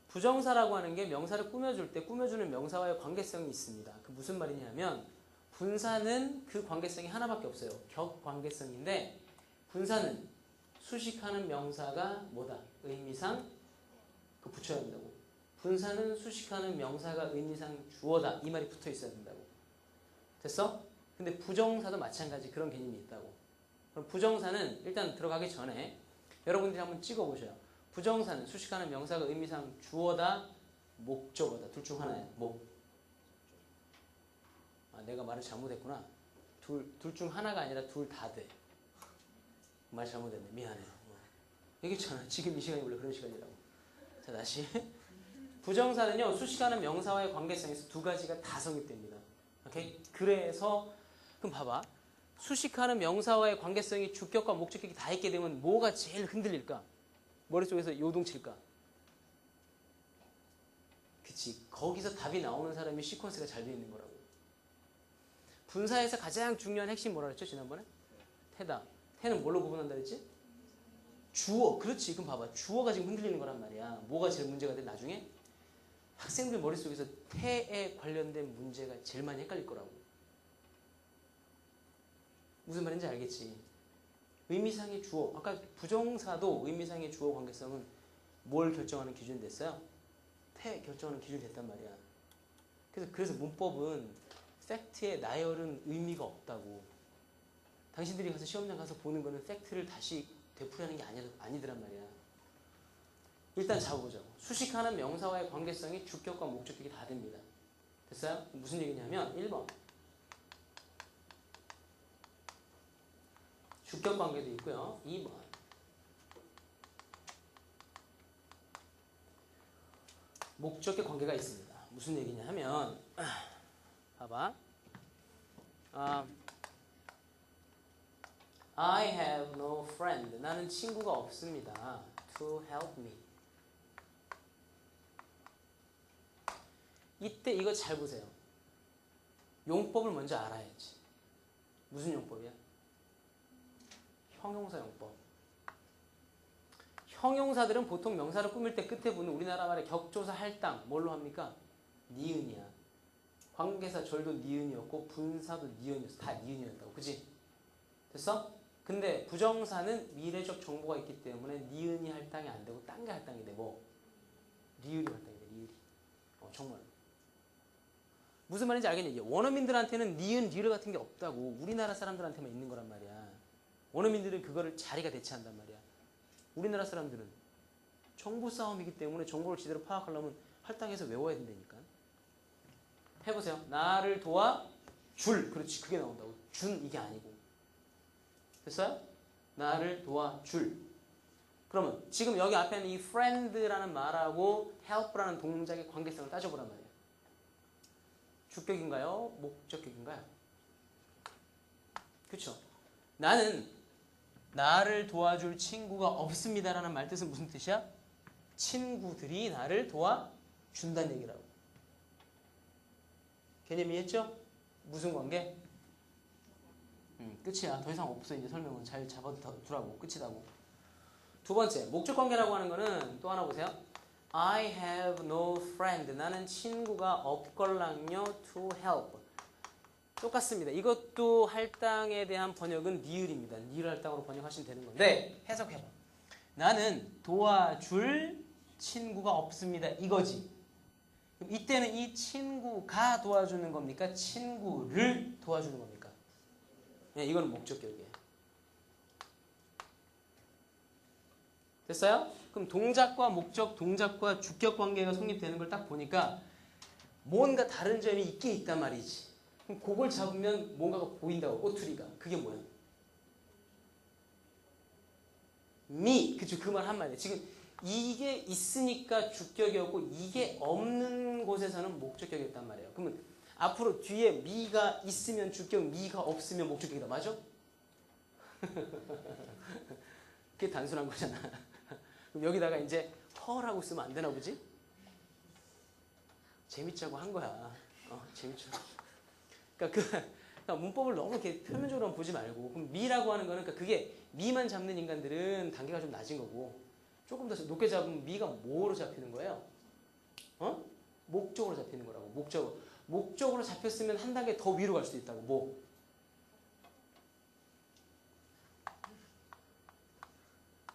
부정사라고 하는 게 명사를 꾸며줄 때 꾸며주는 명사와의 관계성이 있습니다. 그 무슨 말이냐면 분사는 그 관계성이 하나밖에 없어요. 격관계성인데 분사는 수식하는 명사가 뭐다? 의미상 그 붙여야 된다고. 분사는 수식하는 명사가 의미상 주어다. 이 말이 붙어 있어야 된다고. 됐어? 근데 부정사도 마찬가지 그런 개념이 있다고. 그럼 부정사는 일단 들어가기 전에 여러분들이 한번 찍어보셔요. 부정사는 수식하는 명사가 의미상 주어다, 목적어다. 둘 중 하나야. 뭐? 아, 내가 말을 잘못했구나. 둘 중 하나가 아니라 둘 다 돼. 말 잘못했네. 미안해요. 얘기했잖아. 지금 이 시간이 원래 그런 시간이라고. 자, 다시. 부정사는요. 수식하는 명사와의 관계성에서 두 가지가 다 성립됩니다. 오케이? 그래서 그럼 봐봐. 수식하는 명사와의 관계성이 주격과 목적격이 다 있게 되면 뭐가 제일 흔들릴까? 머릿속에서 요동칠까? 그치. 거기서 답이 나오는 사람이 시퀀스가 잘 되어 있는 거라고. 분사에서 가장 중요한 핵심 뭐라 그랬죠? 지난번에? 태다. 태는 뭘로 구분한다 그랬지? 주어. 그렇지. 그럼 봐봐. 주어가 지금 흔들리는 거란 말이야. 뭐가 제일 문제가 돼? 나중에? 학생들 머릿속에서 태에 관련된 문제가 제일 많이 헷갈릴 거라고. 무슨 말인지 알겠지? 의미상의 주어. 아까 부정사도 의미상의 주어 관계성은 뭘 결정하는 기준이 됐어요? 태 결정하는 기준이 됐단 말이야. 그래서 문법은 팩트에 나열은 의미가 없다고. 당신들이 가서 시험장 가서 보는 거는 팩트를 다시 되풀이하는 게 아니더란 말이야. 일단 잡아보자고. 수식하는 명사와의 관계성이 주격과 목적격이 다 됩니다. 됐어요? 무슨 얘기냐면 1번. 주격 관계도 있고요. 2번. 목적격 관계가 있습니다. 무슨 얘기냐 하면 봐봐. I have no friend. 나는 친구가 없습니다. To help me. 이때 이거 잘 보세요. 용법을 먼저 알아야지. 무슨 용법이야? 형용사 용법. 형용사들은 보통 명사를 꾸밀 때 끝에 붙는 우리나라 말의 격조사 할당 뭘로 합니까? 니은이야. 관계사 절도 니은이었고 분사도 니은이었어. 다 니은이었다고. 그치? 됐어? 근데 부정사는 미래적 정보가 있기 때문에 니은이 할당이 안 되고 딴 게 할당이 되고 리을이 할당이 돼. 리을이. 정말. 무슨 말인지 알겠냐? 원어민들한테는 니은, 리을 같은 게 없다고. 우리나라 사람들한테만 있는 거란 말이야. 원어민들은 그거를 자리가 대체한단 말이야. 우리나라 사람들은 정보 싸움이기 때문에 정보를 제대로 파악하려면 할당해서 외워야 된다니까. 해보세요. 나를 도와줄. 그렇지. 그게 나온다고. 준 이게 아니고. 됐어요? 나를 도와줄. 그러면 지금 여기 앞에 있는 이 friend라는 말하고 help라는 동작의 관계성을 따져보란 말이에요. 주격인가요? 목적격인가요? 그렇죠? 나는 나를 도와줄 친구가 없습니다라는 말 뜻은 무슨 뜻이야? 친구들이 나를 도와줄 준다는 얘기라고. 개념 이해했죠? 무슨 관계? 끝이야. 더 이상 없어. 이제 설명은 잘 잡아두라고. 끝이라고. 두 번째, 목적 관계라고 하는 거는 또 하나 보세요. I have no friend. 나는 친구가 없걸랑요 to help. 똑같습니다. 이것도 할당에 대한 번역은 니을입니다. 니을 할당으로 번역하시면 되는 건데 해석해봐. 나는 도와줄 친구가 없습니다. 이거지. 그럼 이때는 이 친구가 도와주는 겁니까? 친구를 도와주는 겁니까? 네, 이거는 목적격이에요. 됐어요? 그럼 동작과 목적, 동작과 주격 관계가 성립되는 걸 딱 보니까 뭔가 다른 점이 있긴 있단 말이지. 그럼 그걸 잡으면 뭔가가 보인다고, 꼬투리가. 그게 뭐야? 그쵸, 그 말 한마디에. 지금 이게 있으니까 주격이었고 이게 없는 곳에서는 목적격이었단 말이에요. 그러면 앞으로 뒤에 미가 있으면 주격, 미가 없으면 목적격이다. 맞아? 그게 단순한 거잖아. 그럼 여기다가 이제 헐하고 쓰면 안 되나 보지? 재밌자고 한 거야. 재밌자고. 그러니까 문법을 너무 이렇게 표면적으로만 보지 말고, 그럼 미라고 하는 거는, 그러니까 그게 미만 잡는 인간들은 단계가 좀 낮은 거고, 조금 더 높게 잡으면 미가 뭐로 잡히는 거예요? 목적으로 잡히는 거라고. 목적으로 잡혔으면 한 단계 더 위로 갈 수도 있다고. 뭐?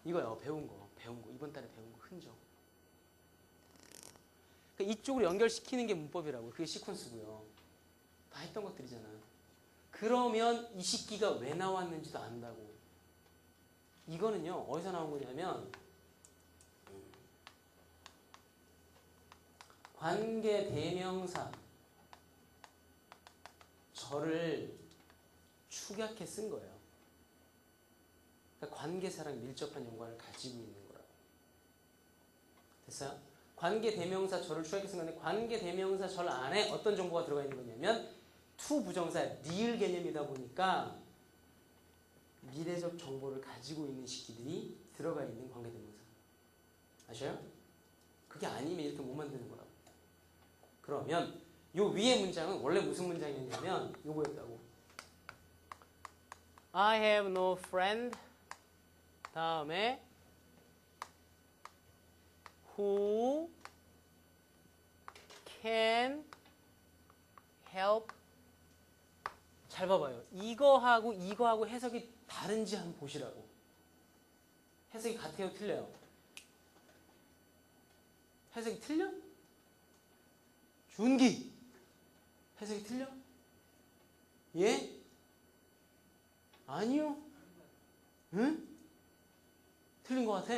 이거요. 배운 거. 이번 달에 배운 거 흔적. 그러니까 이쪽으로 연결시키는 게 문법이라고. 그게 시퀀스고요. 다 했던 것들이잖아. 그러면 이 식기가 왜 나왔는지도 안다고. 이거는요. 어디서 나온 거냐면 관계 대명사 절을 축약해 쓴 거예요. 그러니까 관계사랑 밀접한 연관을 가지고 있는 거라고. 됐어요? 관계 대명사 절을 축약해 쓴 건데, 관계 대명사 절 안에 어떤 정보가 들어가 있는 거냐면 to 부정사 니을 개념이다 보니까 미래적 정보를 가지고 있는 식기들이 들어가 있는 관계 대명사. 아셔요? 그게 아니면 이렇게 못 만드는 거라고. 그러면 요 위에 문장은 원래 무슨 문장이었냐면 요거였다고. I have no friend. 다음에 who can help. 잘 봐봐요. 이거하고 해석이 다른지 한번 보시라고. 해석이 같아요? 틀려요? 해석이 틀려? 준기 해석이 틀려? 예? 아니요? 응? 틀린 것 같아.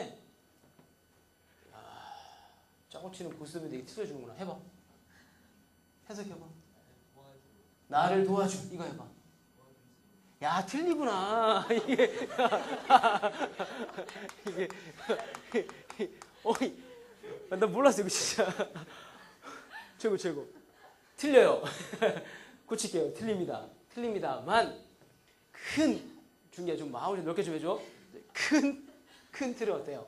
짜고 치는 보스면 되게 틀려주는구나. 해봐. 해석해봐. 나를 도와줘. 이거 해봐. 야, 틀리구나. 이게 나 몰랐어 이거 진짜. 최고. 틀려요. 고칠게요. 틀립니다만 큰 중계 좀 마음을 좀 넓게 좀 해줘. 큰 틀은 어때요?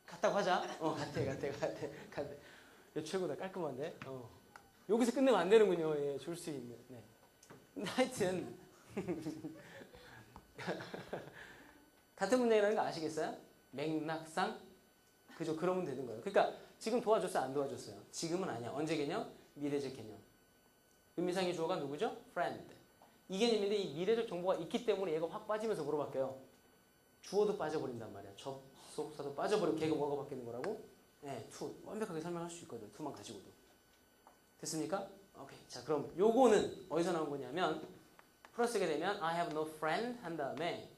같다고 하자. 같아. 야, 최고다. 깔끔한데. 여기서 끝내면 안 되는군요. 예, 줄 수 있는. 네. 근데 하여튼 같은 문장이라는 거 아시겠어요? 맥락상 그죠? 그러면 되는 거예요. 그러니까 지금 도와줬어요? 안 도와줬어요? 지금은 아니야. 언제 개념? 미래적 개념. 의미상의 주어가 누구죠? friend. 이 개념인데 이 미래적 정보가 있기 때문에 얘가 확 빠지면서 뭐로 바뀌어요? 주어도 빠져버린단 말이야. 접속사도 빠져버리고 걔가 뭐가 바뀌는 거라고? 네, to. 완벽하게 설명할 수 있거든. to만 가지고도. 됐습니까? 오케이. 자, 그럼 요거는 어디서 나온 거냐면 풀어 쓰게 되면 I have no friend 한 다음에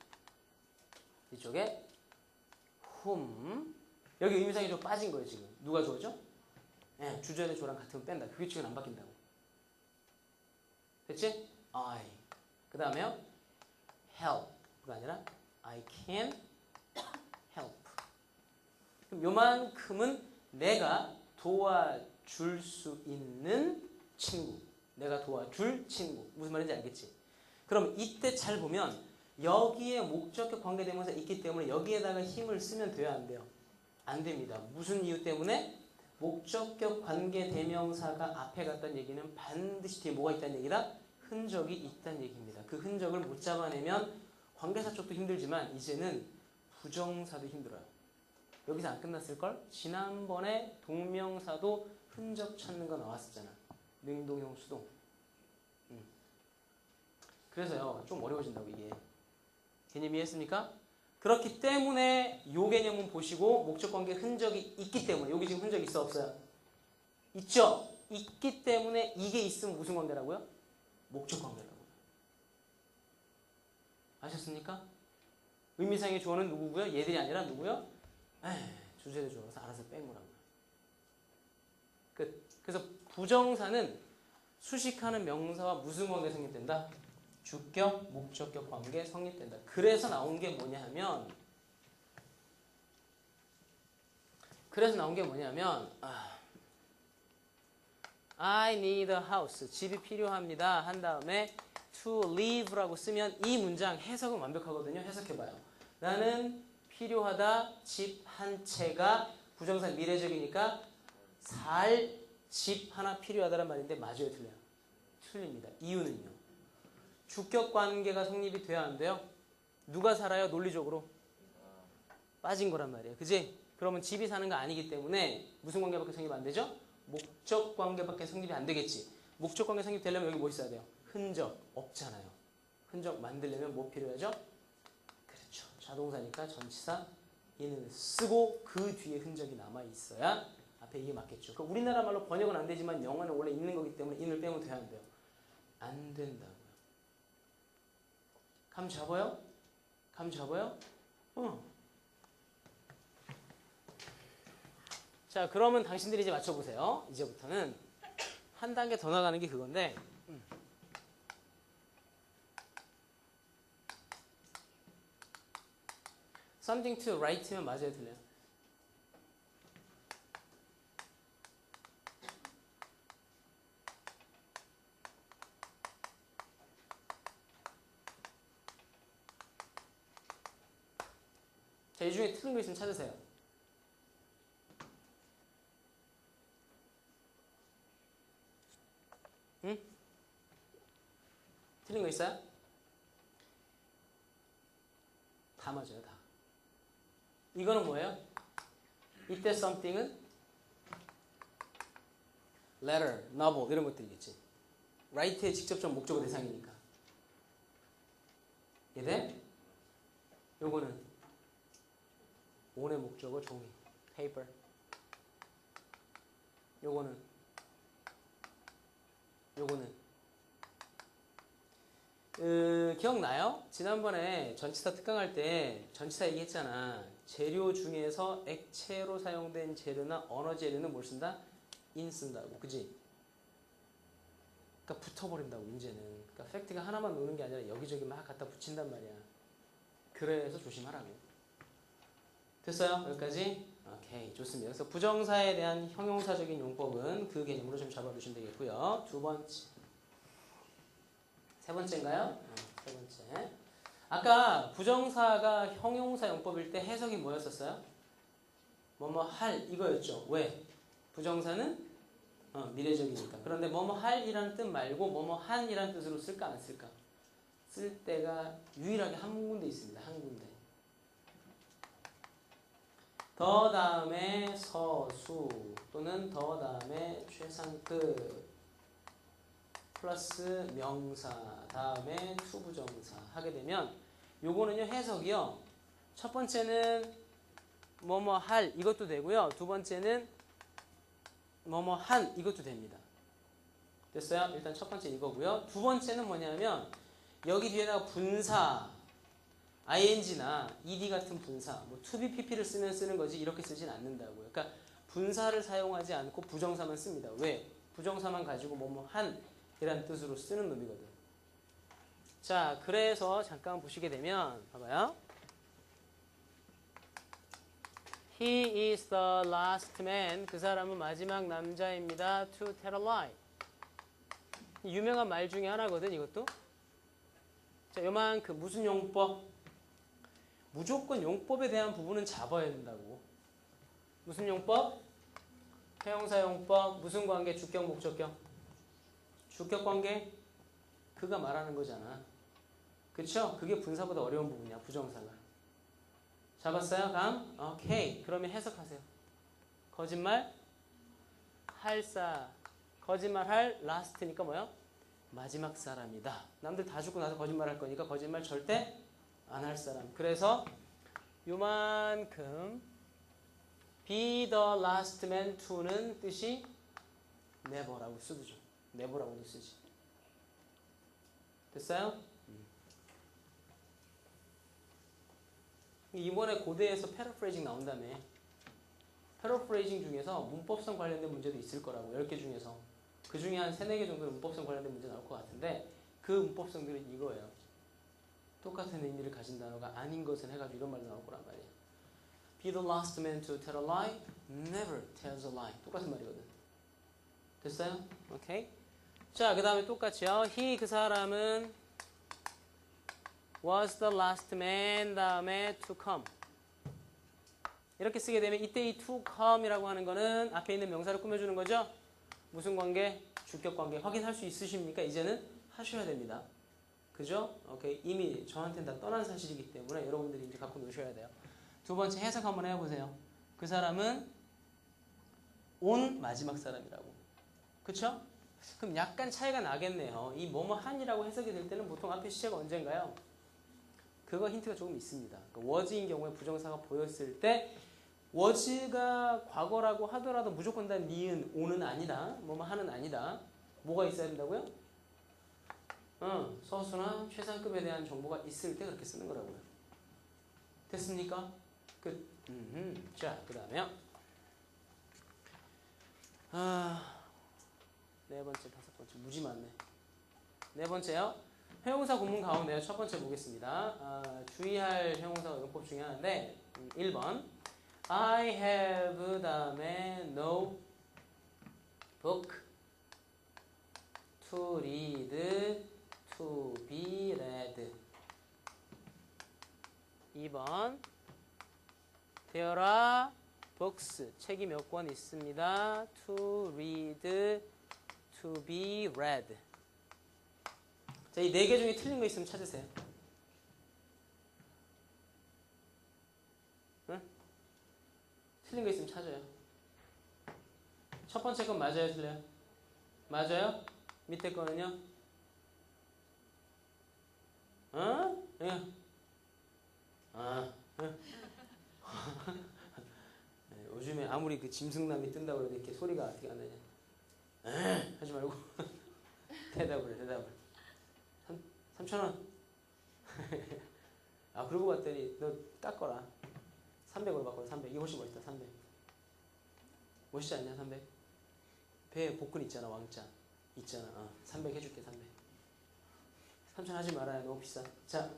이쪽에 whom. 여기 의미상의 주어 빠진 거예요, 지금. 누가 주어죠? 네, 주전의 주어랑 같으면 뺀다. 그 규칙은 안 바뀐다고. 됐지? I. 그 다음에요. help가 아니라 I can help. 그럼 요만큼은 내가 도와줄 수 있는 친구. 내가 도와줄 친구. 무슨 말인지 알겠지? 그럼 이때 잘 보면 여기에 목적격 관계대명사 있기 때문에 여기에다가 힘을 쓰면 돼요, 안 돼요? 안 됩니다. 무슨 이유 때문에? 목적격 관계 대명사가 앞에 갔다는 얘기는 반드시 뒤에 뭐가 있다는 얘기다? 흔적이 있다는 얘기입니다. 그 흔적을 못 잡아내면 관계사 쪽도 힘들지만 이제는 부정사도 힘들어요. 여기서 안 끝났을걸? 지난번에 동명사도 흔적 찾는 거 나왔었잖아. 능동형 수동. 그래서요, 좀 어려워진다고 이게. 개념 이해했습니까? 그렇기 때문에 요 개념은 보시고 목적관계 흔적이 있기 때문에 여기 지금 흔적 있어 없어요? 있죠? 있기 때문에 이게 있으면 무슨 관계라고요? 목적관계라고요. 아셨습니까? 의미상의 주어는 누구고요? 얘들이 아니라 누구요? 주제를 주어서 알아서 빼고라고요. 끝. 그래서 부정사는 수식하는 명사와 무슨 관계 성립된다? 주격, 목적격 관계 성립된다. 그래서 나온 게 뭐냐 하면 I need a house. 집이 필요합니다. 한 다음에 to live라고 쓰면 이 문장 해석은 완벽하거든요. 해석해봐요. 나는 필요하다. 집 한 채가 부정사 미래적이니까 살 집 하나 필요하다란 말인데 맞아요, 틀려요? 틀립니다. 이유는요. 주격 관계가 성립이 돼야 안 돼요? 누가 살아요? 논리적으로? 빠진 거란 말이에요. 그지? 그러면 집이 사는 거 아니기 때문에 무슨 관계밖에 성립 안 되죠? 목적 관계밖에 성립이 안 되겠지. 목적 관계 성립되려면 여기 뭐 있어야 돼요? 흔적 없잖아요. 흔적 만들려면 뭐 필요하죠? 그렇죠. 자동사니까 전치사 인을 쓰고 그 뒤에 흔적이 남아 있어야 앞에 이게 맞겠죠. 그러니까 우리나라 말로 번역은 안 되지만 영어는 원래 있는 거기 때문에 인을 빼면 돼야 안 돼요? 안 된다고요. 감 잡아요? 감 잡아요? 자, 그러면 당신들이 이제 맞춰보세요. 이제부터는 한 단계 더 나가는 게 그건데 something to write면 맞아요, 틀려요? 자, 이 중에 틀린 거 있으면 찾으세요. 응? 틀린 거 있어요? 다 맞아요, 다. 이거는 뭐예요? 이때 something은 letter, novel 이런 것들이겠지. write의 직접적 목적어 대상이니까. 이해돼? 요거는 오의 목적어 종이, paper. 요거는 기억나요? 지난번에 전치사 특강할 때 전치사 얘기했잖아. 재료 중에서 액체로 사용된 재료나 언어 재료는 뭘 쓴다? in 쓴다고. 그지? 그러니까 붙어버린다고 이제는. 그러니까 팩트가 하나만 노는 게 아니라 여기저기 막 갖다 붙인단 말이야. 그래서 조심하라고. 됐어요? 여기까지? 오케이, 좋습니다. 그래서 부정사에 대한 형용사적인 용법은 그 개념으로 좀 잡아두시면 되겠고요. 세 번째인가요? 세 번째. 아까 부정사가 형용사 용법일 때 해석이 뭐였었어요? 뭐뭐 할 이거였죠. 왜? 부정사는 미래적이니까. 그런데 뭐뭐 할이라는 뜻 말고 뭐뭐 한이라는 뜻으로 쓸까 안 쓸까? 쓸 때가 유일하게 한 군데 있습니다. 한 군데. 더 다음에 서수 또는 더 다음에 최상급 플러스 명사 다음에 투부정사 하게 되면 요거는요 해석이요. 첫 번째는 뭐뭐 할 이것도 되고요. 두 번째는 뭐뭐 한 이것도 됩니다. 됐어요? 일단 첫 번째 이거고요. 두 번째는 뭐냐면 여기 뒤에다가 분사 ing나 ed 같은 분사 뭐 to be pp를 쓰는 거지 이렇게 쓰진 않는다고요. 그러니까 분사를 사용하지 않고 부정사만 씁니다. 왜? 부정사만 가지고 뭐뭐 한 이란 뜻으로 쓰는 놈이거든. 자, 그래서 잠깐 보시게 되면 봐봐요. He is the last man. 그 사람은 마지막 남자입니다. To tell a lie. 유명한 말 중에 하나거든, 이것도. 자, 요만큼 무슨 용법? 무조건 용법에 대한 부분은 잡아야 된다고. 무슨 용법? 형용사용법 무슨 관계? 주격, 목적격. 주격 관계 그가 말하는 거잖아. 그쵸? 그게 분사보다 어려운 부분이야. 부정사가. 잡았어요? 감? 오케이. 그러면 해석하세요. 거짓말 할사. 거짓말할 라스트니까 뭐야? 마지막 사람이다. 남들 다 죽고 나서 거짓말 할 거니까 거짓말 절대 안 할 사람. 그래서 요만큼 be the last man to는 뜻이 never라고 쓰죠. never라고도 쓰지. 됐어요? 이번에 고대에서 패러프레이징 나온다며. 패러프레이징 중에서 문법성 관련된 문제도 있을 거라고. 10개 중에서. 그 중에 한 3, 4개 정도는 문법성 관련된 문제 나올 것 같은데 그 문법성들은 이거예요. 똑같은 의미를 가진 단어가 아닌 것은 해가지고 이런 말도 나올 거란 말이에요. Be the last man to tell a lie, never tells a lie. 똑같은 말이거든. 됐어요? 오케이. 자, 그 다음에 똑같이요. He, 그 사람은 was the last man 다음에 to come. 이렇게 쓰게 되면 이때 이 to come이라고 하는 거는 앞에 있는 명사를 꾸며주는 거죠. 무슨 관계? 주격 관계. 확인할 수 있으십니까? 이제는 하셔야 됩니다. 그죠? 오케이. 이미 저한테는 다 떠난 사실이기 때문에 여러분들이 이제 갖고 노셔야 돼요. 두 번째 해석 한번 해보세요. 그 사람은 온 마지막 사람이라고. 그쵸? 그럼 약간 차이가 나겠네요. 이 뭐뭐 한이라고 해석이 될 때는 보통 앞에 시제가 언젠가요? 그거 힌트가 조금 있습니다. 그러니까 was인 경우에 부정사가 보였을 때 was가 과거라고 하더라도 무조건 다 니은, 오는 아니다. 뭐뭐 하는 아니다. 뭐가 있어야 된다고요? 서수나 최상급에 대한 정보가 있을 때 그렇게 쓰는 거라고요. 됐습니까? 끝. 자, 그 다음에요. 네 번째, 다섯 번째. 무지 많네. 네 번째요. 형용사 구문 가운데요. 첫 번째 보겠습니다. 주의할 형용사 용법 중에 하나인데 1번 I have 다음에 no book to read to be read. 2번 There are books. 책이 몇 권 있습니다. To read, to be read. 자, 이 4개 중에 틀린 거 있으면 찾으세요. 응? 틀린 거 있으면 찾아요. 첫 번째 건 맞아요, 틀려요? 맞아요? 밑에 거는요? 예. 요즘에 아무리 그 짐승남이 뜬다고 해도 이렇게 소리가 어떻게 안 나냐. 하지 말고 대답을 해. 3,000원. 그러고 봤더니 너 깎거라. 300으로 바꿔. 300. 이게 훨씬 멋있다. 300. 멋있지 않냐? 300. 배에 복근 있잖아. 왕자 있잖아. 300 해줄게. 300. 3,000 하지 말아요. 너무 비싸. 자,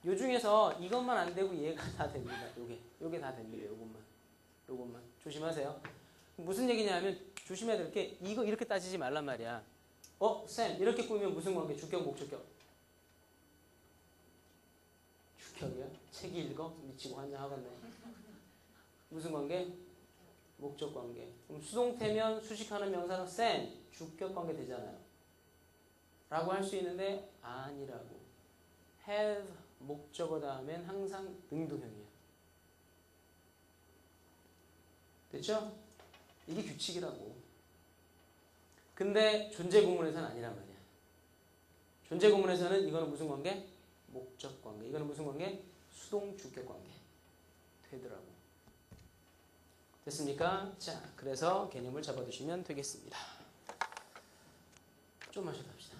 요 중에서 이것만 안 되고 얘가 다 됩니다. 요게 다 됩니다. 요것만 조심하세요. 무슨 얘기냐면 조심해야 될 게 이거 이렇게 따지지 말란 말이야. 쌤 이렇게 꾸미면 무슨 관계? 주격, 목적격. 주격이야? 책 읽어? 미치고 환장하겠네. 무슨 관계? 목적 관계. 그럼 수동태면 수식하는 명사는 쌤 주격 관계 되잖아요. 라고 할 수 있는데 아니라고. have 목적어 다음엔 항상 능동형이야. 됐죠? 이게 규칙이라고. 근데 존재 구문에서는 아니란 말이야. 존재 구문에서는 이거는 무슨 관계? 목적 관계. 이거는 무슨 관계? 수동 주격 관계. 되더라고. 됐습니까? 자, 그래서 개념을 잡아두시면 되겠습니다. 좀 마셔 갑시다.